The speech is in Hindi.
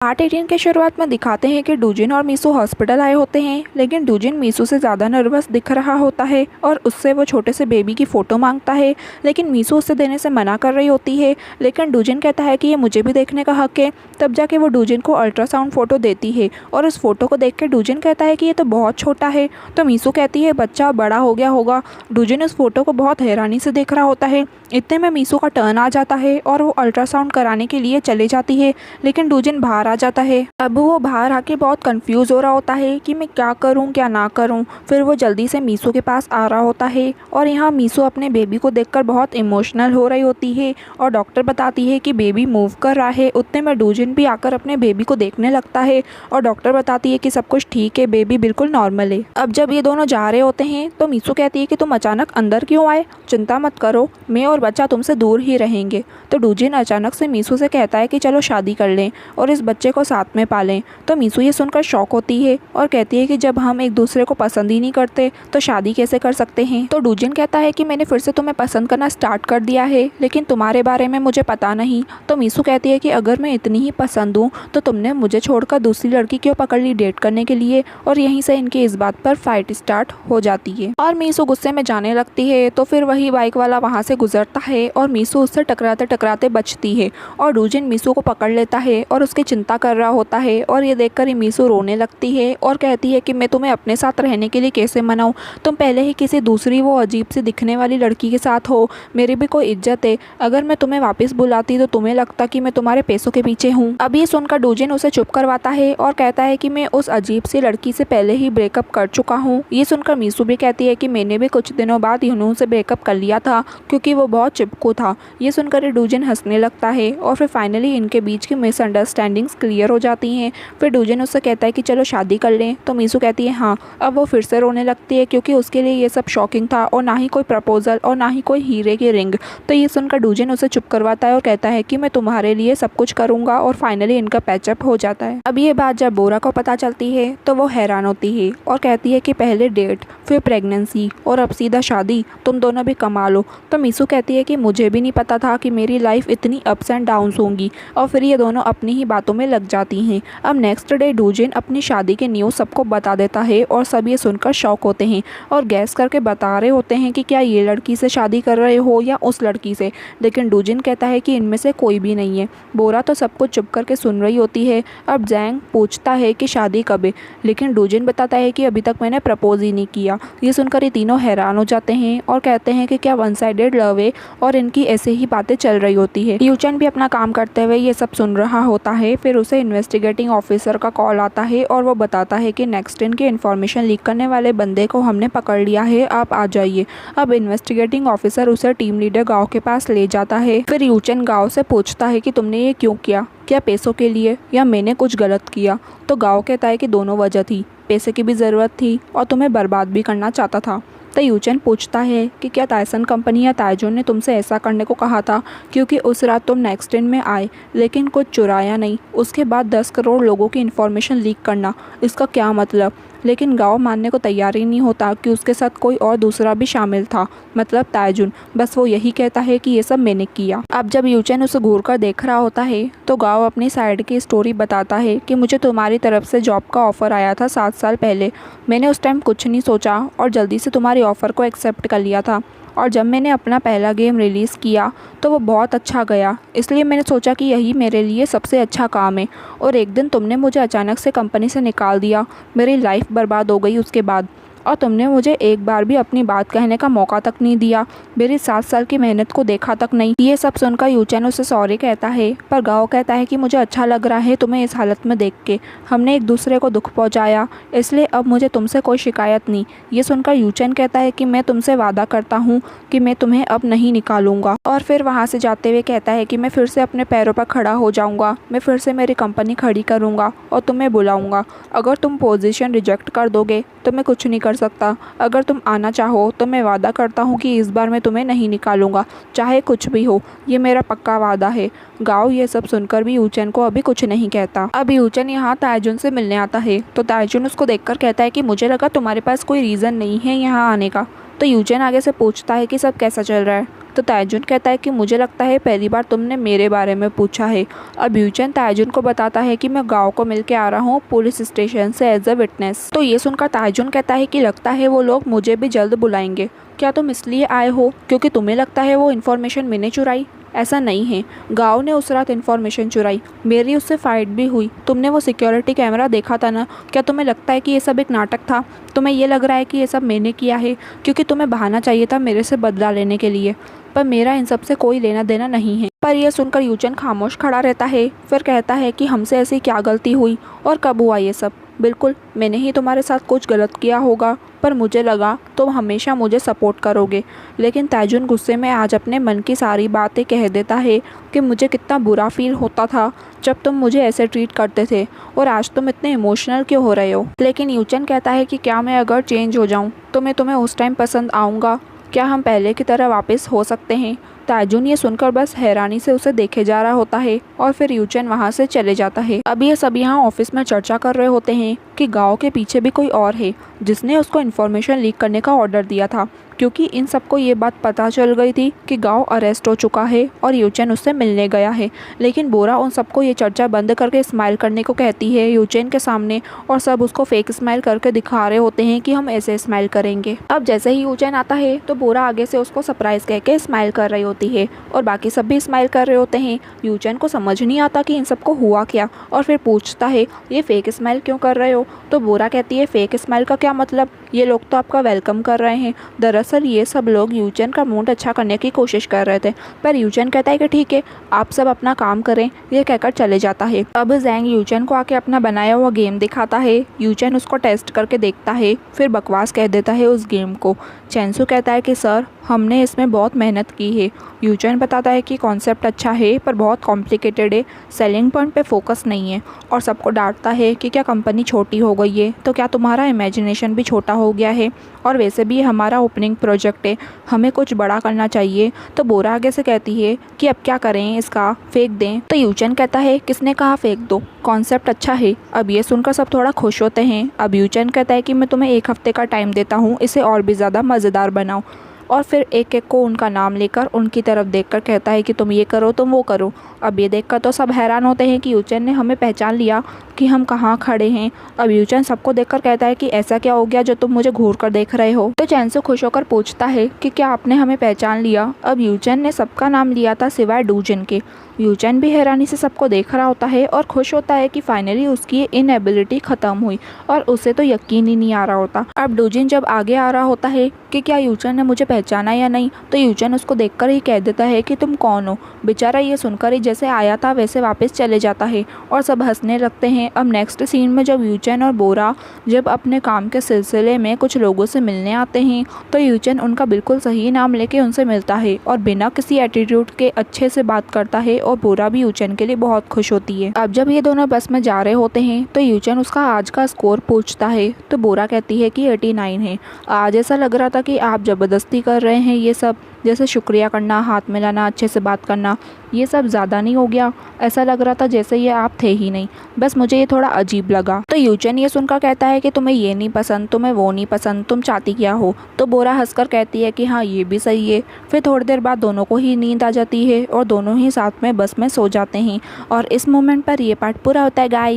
पार्ट 18 के शुरुआत में दिखाते हैं कि डूजिन और मीसू हॉस्पिटल आए होते हैं, लेकिन डूजिन मीसू से ज़्यादा नर्वस दिख रहा होता है और उससे वो छोटे से बेबी की फ़ोटो मांगता है, लेकिन मीसू उसे देने से मना कर रही होती है। लेकिन डूजिन कहता है कि ये मुझे भी देखने का हक है। तब जाके वो डूजिन को अल्ट्रासाउंड फ़ोटो देती है और उस फ़ोटो को देख के डूजिन कहता है कि ये तो बहुत छोटा है। तो मीसू कहती है बच्चा बड़ा हो गया होगा। डूजिन उस फ़ोटो को बहुत हैरानी से देख रहा होता है। इतने में मीसू का टर्न आ जाता है और वो अल्ट्रासाउंड कराने के लिए चले जाती है, लेकिन डूजिन बाहर आ जाता है। अब वो बाहर आके बहुत कंफ्यूज हो रहा होता है कि मैं क्या करूं क्या ना करूं। फिर वो जल्दी से मीसू के पास आ रहा होता है और यहाँ मीसू अपने बेबी को देखकर बहुत इमोशनल हो रही होती है और डॉक्टर बताती है कि बेबी मूव कर रहा है। उतने में डूजिन भी आकर अपने बेबी को देखने लगता है और डॉक्टर बताती है कि सब कुछ ठीक है, बेबी बिल्कुल नॉर्मल है। अब जब ये दोनों जा रहे होते हैं तो मीसू कहती है कि तुम अचानक अंदर क्यों आए, चिंता मत करो, मैं और बच्चा तुमसे दूर ही रहेंगे। तो डूजिन अचानक से मीसू से कहता है कि चलो शादी कर लें और इस बच्चे को साथ में पालें। तो मीसू ये सुनकर शॉक होती है और कहती है कि जब हम एक दूसरे को पसंद ही नहीं करते तो शादी कैसे कर सकते हैं। तो डूजिन कहता है कि मैंने फिर से तुम्हें पसंद करना स्टार्ट कर दिया है, लेकिन तुम्हारे बारे में मुझे पता नहीं। तो मीसू कहती है कि अगर मैं इतनी ही पसंद हूँ तो तुमने मुझे छोड़कर दूसरी लड़की क्यों पकड़ ली डेट करने के लिए। और यहीं से इनकी इस बात पर फाइट स्टार्ट हो जाती है और मीसू गुस्से में जाने लगती है। तो फिर वही बाइक वाला वहाँ से गुजरता है और मीसू उससे टकराते टकराते बचती है और डूजिन मीसू को पकड़ लेता है और उसकी चिंता कर रहा होता है। और ये देखकर ही मीसू रोने लगती है और कहती है कि मैं तुम्हें अपने साथ रहने के लिए कैसे मनाऊं, तुम पहले ही किसी दूसरी वो अजीब सी दिखने वाली लड़की के साथ हो, मेरी भी कोई इज्जत है। अगर मैं तुम्हें वापस बुलाती तो तुम्हें लगता कि मैं तुम्हारे पैसों के पीछे हूँ। अब ये सुनकर डूजिन उसे चुप करवाता है और कहता है कि मैं उस अजीब सी लड़की से पहले ही ब्रेकअप कर चुका हूँ। ये सुनकर मीसू भी कहती है कि मैंने भी कुछ दिनों बाद यूनू से ब्रेकअप कर लिया था क्योंकि वो बहुत चिपकू था। ये सुनकर डूजिन हंसने लगता है और फिर फाइनली इनके बीच की मिसअंडरस्टैंडिंग्स क्लियर हो जाती हैं। फिर डूजिन उससे कहता है कि चलो शादी कर लें। तो मीसू कहती है हाँ। अब वो फिर से रोने लगती है क्योंकि उसके लिए ये सब शॉकिंग था और ना ही कोई प्रपोजल और ना ही कोई हीरे की रिंग। तो ये सुनकर डूजिन उसे चुप करवाता है और कहता है कि मैं तुम्हारे लिए सब कुछ करूँगा और फाइनली इनका पैचअप हो जाता है। अब ये बात जब बोरा को पता चलती है तो वो हैरान होती है और कहती है कि पहले डेट, फिर प्रेगनेंसी और अब सीधा शादी, तुम दोनों भी कमा लो। तो मीसू कहती है कि मुझे भी नहीं पता था कि मेरी लाइफ इतनी अप्स एंड डाउन्स होंगी। और फिर ये दोनों अपनी ही बातों में लग जाती हैं। अब नेक्स्ट डे डूजिन अपनी शादी के न्यूज़ सबको बता देता है और सब ये सुनकर शॉक होते हैं और गैस करके बता रहे होते हैं कि क्या ये लड़की से शादी कर रहे हो या उस लड़की से। लेकिन डूजिन कहता है कि इनमें से कोई भी नहीं है। बोरा तो सब कुछ चुप करके सुन रही होती है। अब जैंग पूछता है कि शादी कब है, लेकिन डूजिन बताता है कि अभी तक मैंने प्रपोज ही नहीं किया। ये सुनकर ये तीनों हैरान हो जाते हैं और कहते हैं कि क्या वन साइडेड लव है, और इनकी ऐसे ही बातें चल रही होती है। यूचन भी अपना काम करते हुए ये सब सुन रहा होता है। फिर उसे इन्वेस्टिगेटिंग ऑफिसर का कॉल आता है और वो बताता है कि नेक्स्ट इन की इन्फॉर्मेशन लीक करने वाले बंदे को हमने पकड़ लिया है, आप आ जाइए। अब इन्वेस्टिगेटिंग ऑफिसर उसे टीम लीडर गांव के पास ले जाता है। फिर यूचन गांव से पूछता है कि तुमने ये क्यों किया, क्या पैसों के लिए या मैंने कुछ गलत किया। तो गांव कहता है कि दोनों वजह थी, पैसे की भी ज़रूरत थी और तुम्हें बर्बाद भी करना चाहता था। तो यूचन पूछता है कि क्या ताइसन कंपनी या ताइजुन ने तुमसे ऐसा करने को कहा था, क्योंकि उस रात तुम नेक्स्ट इन में आए लेकिन कुछ चुराया नहीं, उसके बाद 10 करोड़ लोगों की इन्फॉर्मेशन लीक करना, इसका क्या मतलब। लेकिन गांव मानने को तैयार ही नहीं होता कि उसके साथ कोई और दूसरा भी शामिल था, मतलब ताइजुन। बस वो यही कहता है कि ये सब मैंने किया। अब जब यूचन उसे घूर कर देख रहा होता है तो गांव अपनी साइड की स्टोरी बताता है कि मुझे तुम्हारी तरफ से जॉब का ऑफ़र आया था 7 साल पहले। मैंने उस टाइम कुछ नहीं सोचा और जल्दी से तुम्हारी ऑफ़र को एक्सेप्ट कर लिया था। और जब मैंने अपना पहला गेम रिलीज़ किया तो वो बहुत अच्छा गया, इसलिए मैंने सोचा कि यही मेरे लिए सबसे अच्छा काम है। और एक दिन तुमने मुझे अचानक से कंपनी से निकाल दिया, मेरी लाइफ बर्बाद हो गई उसके बाद। और तुमने मुझे एक बार भी अपनी बात कहने का मौका तक नहीं दिया, मेरी 7 साल की मेहनत को देखा तक नहीं। ये सब सुनकर यूचन उसे सॉरी कहता है, पर गाओ कहता है कि मुझे अच्छा लग रहा है तुम्हें इस हालत में देख के, हमने एक दूसरे को दुख पहुंचाया, इसलिए अब मुझे तुमसे कोई शिकायत नहीं। ये सुनकर यूचन कहता है कि मैं तुमसे वादा करता हूँ कि मैं तुम्हें अब नहीं निकालूंगा। और फिर वहाँ से जाते हुए कहता है कि मैं फिर से अपने पैरों पर खड़ा हो जाऊँगा, मैं फिर से मेरी कंपनी खड़ी करूँगा और तुम्हें बुलाऊँगा। अगर तुम पोजीशन रिजेक्ट कर दोगे तो मैं कुछ नहीं कर सकता, अगर तुम आना चाहो तो मैं वादा करता हूँ कि इस बार मैं तुम्हें नहीं निकालूंगा, चाहे कुछ भी हो, ये मेरा पक्का वादा है। गाओ ये सब सुनकर भी यूचन को अभी कुछ नहीं कहता। अब यूचन यहाँ ताइजुन से मिलने आता है तो ताइजुन उसको देखकर कहता है कि मुझे लगा तुम्हारे पास कोई रीज़न नहीं है यहाँ आने का। तो यूचन आगे से पूछता है कि सब कैसा चल रहा है। तो ताजुन कहता है कि मुझे लगता है पहली बार तुमने मेरे बारे में पूछा है। अब यूचन ताजुन को बताता है कि मैं गाँव को मिल के आ रहा हूँ पुलिस स्टेशन से एज अ विटनेस। तो ये सुनकर ताजुन कहता है कि लगता है वो लोग मुझे भी जल्द बुलाएंगे। क्या तुम इसलिए आए हो क्योंकि तुम्हें लगता है वो इन्फॉर्मेशन मैंने चुराई? ऐसा नहीं है, गाँव ने उस रात इन्फॉर्मेशन चुराई, मेरी उससे फाइट भी हुई। तुमने वो सिक्योरिटी कैमरा देखा था ना? क्या तुम्हें लगता है कि ये सब एक नाटक था? तुम्हें ये लग रहा है कि ये सब मैंने किया है क्योंकि तुम्हें बहाना चाहिए था मेरे से बदला लेने के लिए, पर मेरा इन सब से कोई लेना देना नहीं है। पर यह सुनकर यूचन खामोश खड़ा रहता है, फिर कहता है कि हमसे ऐसी क्या गलती हुई और कब हुआ ये सब? बिल्कुल मैंने ही तुम्हारे साथ कुछ गलत किया होगा, पर मुझे लगा तुम हमेशा मुझे सपोर्ट करोगे। लेकिन ताजुन गुस्से में आज अपने मन की सारी बातें कह देता है कि मुझे कितना बुरा फील होता था जब तुम मुझे ऐसे ट्रीट करते थे, और आज तुम इतने इमोशनल क्यों हो रहे हो? लेकिन यूचन कहता है कि क्या मैं अगर चेंज हो जाऊँ तो मैं तुम्हें उस टाइम पसंद आऊँगा? क्या हम पहले की तरह वापस हो सकते हैं? ताजुन ये सुनकर बस हैरानी से उसे देखे जा रहा होता है और फिर यूचन वहाँ से चले जाता है। अब ये सब यहाँ ऑफिस में चर्चा कर रहे होते हैं कि गांव के पीछे भी कोई और है जिसने उसको इन्फॉर्मेशन लीक करने का ऑर्डर दिया था, क्योंकि इन सबको ये बात पता चल गई थी कि गांव अरेस्ट हो चुका है और यूचन उससे मिलने गया है। लेकिन बोरा उन सबको ये चर्चा बंद करके स्माइल करने को कहती है यूचन के सामने, और सब उसको फेक स्माइल करके दिखा रहे होते हैं कि हम ऐसे स्माइल करेंगे। अब जैसे ही यूचन आता है तो बोरा आगे से उसको सरप्राइज कह के स्माइल कर रही होती है और बाकी सब भी स्माइल कर रहे होते हैं। यूचन को समझ नहीं आता कि इन सबको हुआ क्या, और फिर पूछता है ये फेक स्माइल क्यों कर रहे हो? तो बोरा कहती है फेक स्माइल का क्या मतलब, ये लोग तो आपका वेलकम कर रहे हैं। दरअसल ये सब लोग यूचन का मूड अच्छा करने की कोशिश कर रहे थे, पर यूचन कहता है कि ठीक है आप सब अपना काम करें, ये कहकर चले जाता है। अब जैंग यूचन को आके अपना बनाया हुआ गेम दिखाता है। यूचन उसको टेस्ट करके देखता है, फिर बकवास कह देता है उस गेम को। चैंसू कहता है कि सर हमने इसमें बहुत मेहनत की है। यूचन बताता है कि कॉन्सेप्ट अच्छा है पर बहुत कॉम्प्लिकेटेड है, सेलिंग पॉइंट पे फोकस नहीं है, और सबको डांटता है कि क्या कंपनी छोटी हो गई है, तो क्या तुम्हारा इमेजिनेशन भी छोटा हो गया है, और वैसे भी हमारा ओपनिंग प्रोजेक्ट है, हमें कुछ बड़ा करना चाहिए। तो बोरा आगे से कहती है कि अब क्या करें, इसका फेंक दें। तो यूचन कहता है किसने कहा फेंक दो, कॉन्सेप्ट अच्छा है। अब ये सुनकर सब थोड़ा खुश होते हैं। अब यूचन कहता है कि मैं तुम्हें 1 हफ्ते का टाइम देता हूँ, इसे और भी ज़्यादा मज़ेदार बनाओ, और फिर एक एक को उनका नाम लेकर उनकी तरफ देखकर कहता है कि तुम ये करो तुम वो करो। अब ये देखकर तो सब हैरान होते हैं कि यूचन ने हमें पहचान लिया कि हम कहाँ खड़े हैं। अब यूचन सबको देखकर कहता है कि ऐसा क्या हो गया जो तुम मुझे घूर कर देख रहे हो? तो चैंसू खुश होकर पूछता है कि क्या आपने हमें पहचान लिया? अब यूचन ने सबका नाम लिया था सिवाय डूजिन के। यूचन भी हैरानी से सबको देख रहा होता है और खुश होता है कि फाइनली उसकी इनएबिलिटी ख़त्म हुई, और उसे तो यकीन ही नहीं आ रहा होता। अब डूजिन जब आगे आ रहा होता है कि क्या यूचन ने मुझे पहचाना या नहीं, तो यूचन उसको देखकर ही कह देता है कि तुम कौन हो। बेचारा ये सुनकर ही जैसे आया था वैसे वापस चले जाता है और सब हंसने लगते हैं। अब नेक्स्ट सीन में जब यूचन और बोरा जब अपने काम के सिलसिले में कुछ लोगों से मिलने आते हैं, तो यूचन उनका बिल्कुल सही नाम लेके उनसे मिलता है और बिना किसी एटीट्यूड के अच्छे से बात करता है, और बोरा भी यूचन के लिए बहुत खुश होती है। अब जब ये दोनों बस में जा रहे होते हैं तो यूचन उसका आज का स्कोर पूछता है, तो बोरा कहती है कि 89 है। आज ऐसा लग रहा था कि आप ज़बरदस्ती कर रहे हैं ये सब, जैसे शुक्रिया करना, हाथ मिलाना, अच्छे से बात करना, ये सब ज़्यादा नहीं हो गया? ऐसा लग रहा था जैसे ये आप थे ही नहीं, बस मुझे ये थोड़ा अजीब लगा। तो यूचन ये सुनकर कहता है कि तुम्हें ये नहीं पसंद, तुम्हें वो नहीं पसंद, तुम चाहती क्या हो? तो बोरा हंसकर कहती है कि हाँ ये भी सही है। फिर थोड़ी देर बाद दोनों को ही नींद आ जाती है और दोनों ही साथ में बस में सो जाते हैं, और इस मोमेंट पर ये पार्ट पूरा होता है गाइस।